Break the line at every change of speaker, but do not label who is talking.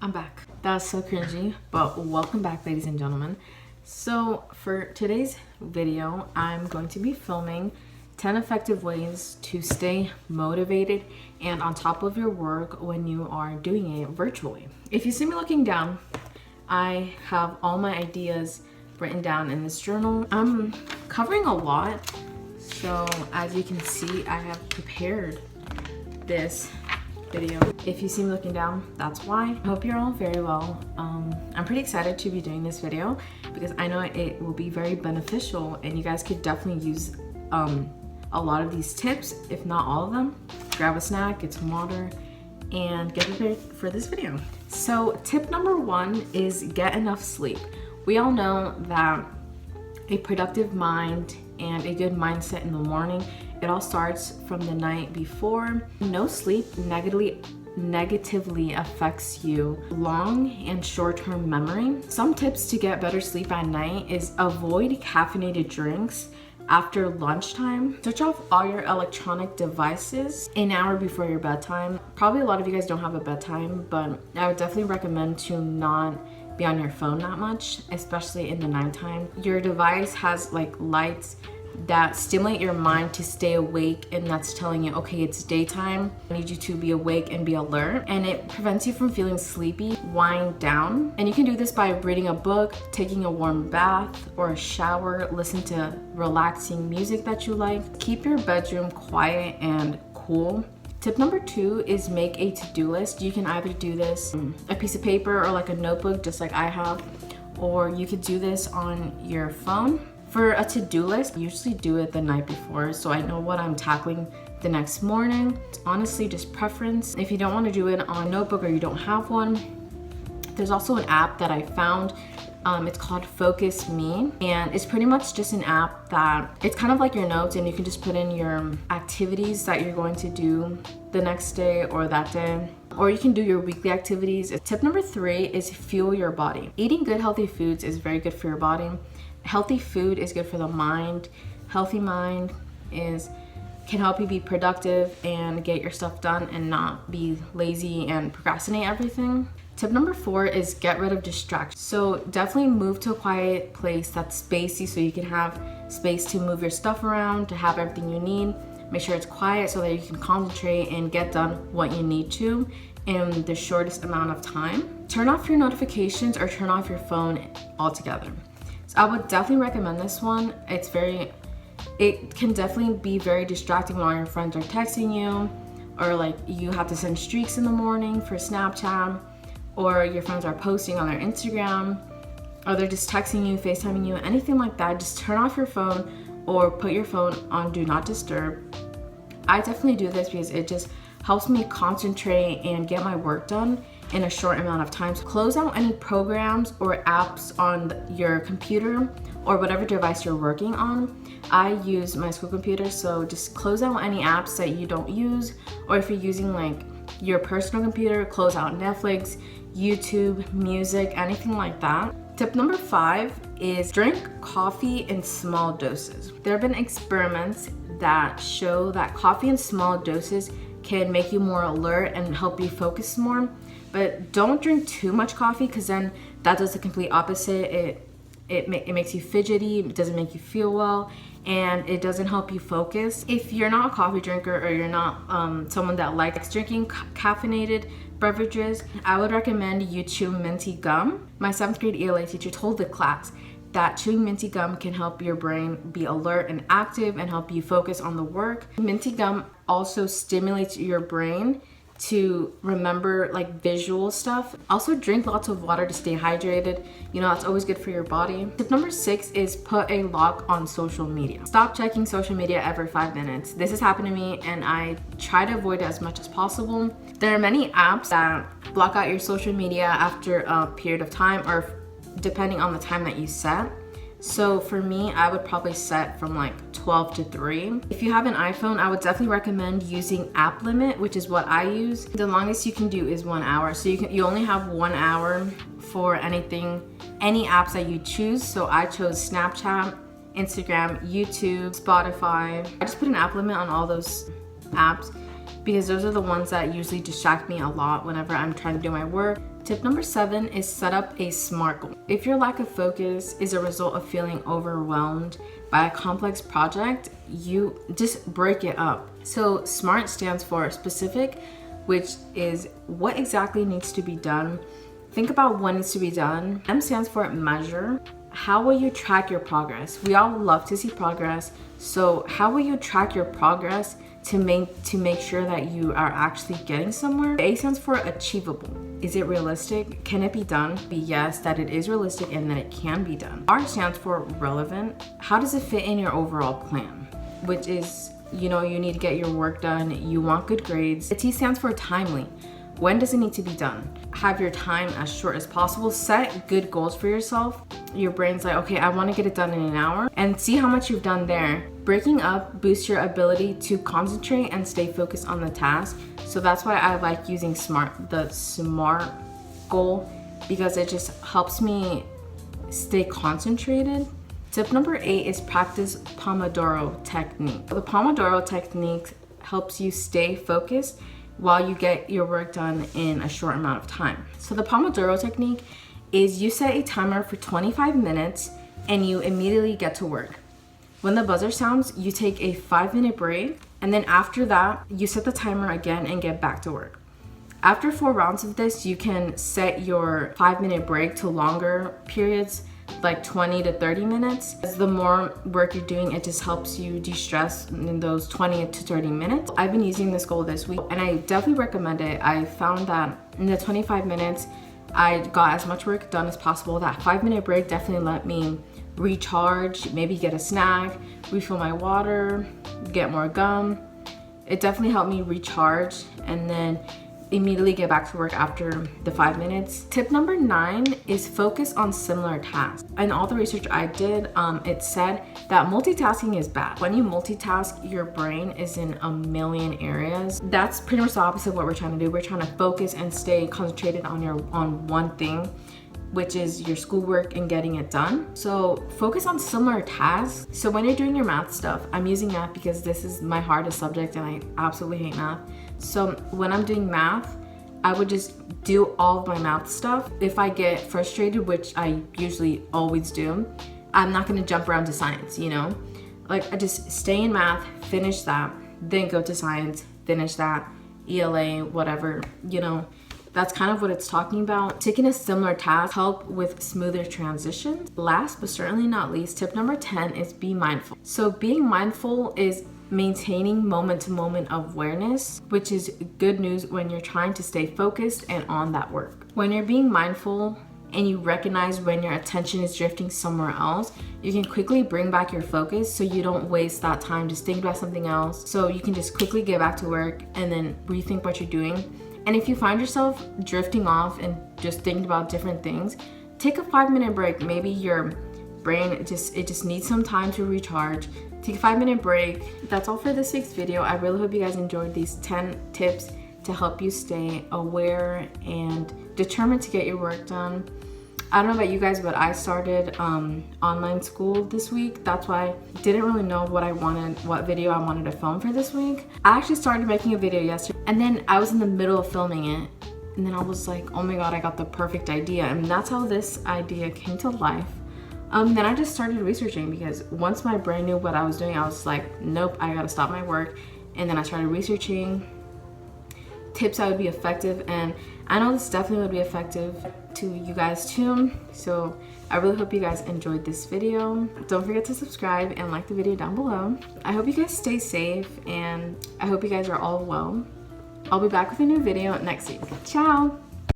I'm back. That's so cringy, but welcome back, ladies and gentlemen. So for today's video, I'm going to be filming 10 effective ways to stay motivated and on top of your work when you are doing it virtually. If you see me looking down, I have all my ideas written down in this journal. I'm covering a lot, so as you can see, I have prepared this video. If you see me looking down, that's why. I hope you're all very well. I'm pretty excited to be doing this video because I know it will be very beneficial and you guys could definitely use a lot of these tips, if not all of them. Grab a snack, get some water, and get prepared for this video. So tip number 1 is get enough sleep. We all know that a productive mind and a good mindset in the morning, it all starts from the night before. No sleep negatively affects you long and short-term memory. Some tips to get better sleep at night is avoid caffeinated drinks after lunchtime. Switch off all your electronic devices an hour before your bedtime. Probably a lot of you guys don't have a bedtime, but I would definitely recommend to not be on your phone that much, especially in the nighttime. Your device has like lights that stimulate your mind to stay awake, and that's telling you, okay, it's daytime. I need you to be awake and be alert, and it prevents you from feeling sleepy. Wind down, and you can do this by reading a book, taking a warm bath or a shower, listen to relaxing music that you like. Keep your bedroom quiet and cool. Tip number 2 is make a to-do list. You can either do this on a piece of paper or like a notebook, just like I have, or you could do this on your phone. For a to-do list, I usually do it the night before, so I know what I'm tackling the next morning. It's honestly just preference. If you don't want to do it on a notebook or you don't have one, there's also an app that I found. It's called Focus Me, and it's pretty much just an app that it's kind of like your notes, and you can just put in your activities that you're going to do the next day or that day, or you can do your weekly activities. Tip number 3 is fuel your body. Eating good healthy foods is very good for your body. Healthy food is good for the mind. Healthy mind can help you be productive and get your stuff done and not be lazy and procrastinate everything. Tip number 4 is get rid of distractions. So definitely move to a quiet place that's spacey so you can have space to move your stuff around, to have everything you need. Make sure it's quiet so that you can concentrate and get done what you need to in the shortest amount of time. Turn off your notifications or turn off your phone altogether. So I would definitely recommend this one. It can definitely be very distracting when all your friends are texting you, or like you have to send streaks in the morning for Snapchat, or your friends are posting on their Instagram, or they're just texting you, FaceTiming you, anything like that. Just turn off your phone or put your phone on Do Not Disturb. I definitely do this because it just helps me concentrate and get my work done in a short amount of time. So close out any programs or apps on your computer or whatever device you're working on. I use my school computer, so just close out any apps that you don't use, or if you're using like your personal computer, close out Netflix, YouTube, music, anything like that. Tip number 5 is drink coffee in small doses. There have been experiments that show that coffee in small doses can make you more alert and help you focus more. But don't drink too much coffee, because then that does the complete opposite. It makes you fidgety, it doesn't make you feel well, and it doesn't help you focus. If you're not a coffee drinker or you're not someone that likes drinking caffeinated beverages, I would recommend you chew minty gum. My 7th grade ELA teacher told the class that chewing minty gum can help your brain be alert and active and help you focus on the work. Minty gum also stimulates your brain to remember like visual stuff. Also drink lots of water to stay hydrated. You know, that's always good for your body. Tip number 6 is put a lock on social media. Stop checking social media every 5 minutes. This has happened to me and I try to avoid it as much as possible. There are many apps that block out your social media after a period of time, or depending on the time that you set. So for me, I would probably set from like 12 to 3. If you have an iPhone, I would definitely recommend using app limit, which is what I use. The longest you can do is 1 hour. So you only have 1 hour for any apps that you choose. So I chose Snapchat, Instagram, YouTube, Spotify. I just put an app limit on all those apps because those are the ones that usually distract me a lot whenever I'm trying to do my work. Tip number 7 is set up a SMART goal. If your lack of focus is a result of feeling overwhelmed by a complex project, you just break it up. So SMART stands for specific, which is what exactly needs to be done. Think about what needs to be done. M stands for measure. How will you track your progress? We all love to see progress. So how will you track your progress to make sure that you are actually getting somewhere? A stands for achievable. Is it realistic? Can it be done? Be yes, that it is realistic and that it can be done. R stands for relevant. How does it fit in your overall plan? Which is, you need to get your work done. You want good grades. The T stands for timely. When does it need to be done? Have your time as short as possible. Set good goals for yourself. Your brain's like, okay, I want to get it done in an hour, and see how much you've done there. Breaking up boosts your ability to concentrate and stay focused on the task. So that's why I like using the SMART goal, because it just helps me stay concentrated. Tip number 8 is practice Pomodoro technique. The Pomodoro technique helps you stay focused while you get your work done in a short amount of time. So the Pomodoro technique is you set a timer for 25 minutes and you immediately get to work. When the buzzer sounds, you take a 5-minute break, and then after that, you set the timer again and get back to work. After 4 rounds of this, you can set your 5-minute break to longer periods, like 20 to 30 minutes. As the more work you're doing, it just helps you de-stress in those 20 to 30 minutes. I've been using this goal this week and I definitely recommend it. I found that in the 25 minutes, I got as much work done as possible. That 5-minute break definitely let me recharge, maybe get a snack, refill my water, get more gum. It definitely helped me recharge and then immediately get back to work after the 5 minutes. Tip number 9 is focus on similar tasks. In all the research I did, it said that multitasking is bad. When you multitask, your brain is in a million areas. That's pretty much the opposite of what we're trying to do. We're trying to focus and stay concentrated on one thing, which is your schoolwork and getting it done. So focus on similar tasks. So when you're doing your math stuff, I'm using math because this is my hardest subject and I absolutely hate math. So when I'm doing math, I would just do all of my math stuff. If I get frustrated, which I usually always do, I'm not gonna jump around to science, Like I just stay in math, finish that, then go to science, finish that, ELA, whatever, That's kind of what it's talking about. Taking a similar task help with smoother transitions. Last but certainly not least, tip number 10 is be mindful. So being mindful is maintaining moment-to-moment awareness, which is good news when you're trying to stay focused and on that work. When you're being mindful and you recognize when your attention is drifting somewhere else, you can quickly bring back your focus so you don't waste that time just thinking about something else. So you can just quickly get back to work and then rethink what you're doing. And if you find yourself drifting off and just thinking about different things, take a 5-minute break. Maybe your brain just needs some time to recharge. Take a 5-minute break. That's all for this week's video. I really hope you guys enjoyed these 10 tips to help you stay aware and determined to get your work done. I don't know about you guys, but I started online school this week. That's why I didn't really know what video I wanted to film for this week. I actually started making a video yesterday and then I was in the middle of filming it. And then I was like, oh my God, I got the perfect idea. And that's how this idea came to life. Then I just started researching because once my brain knew what I was doing, I was like, nope, I gotta stop my work. And then I started researching tips that would be effective, and I know this definitely would be effective to you guys too. So I really hope you guys enjoyed this video. Don't forget to subscribe and like the video down below. I hope you guys stay safe and I hope you guys are all well. I'll be back with a new video next week. Ciao!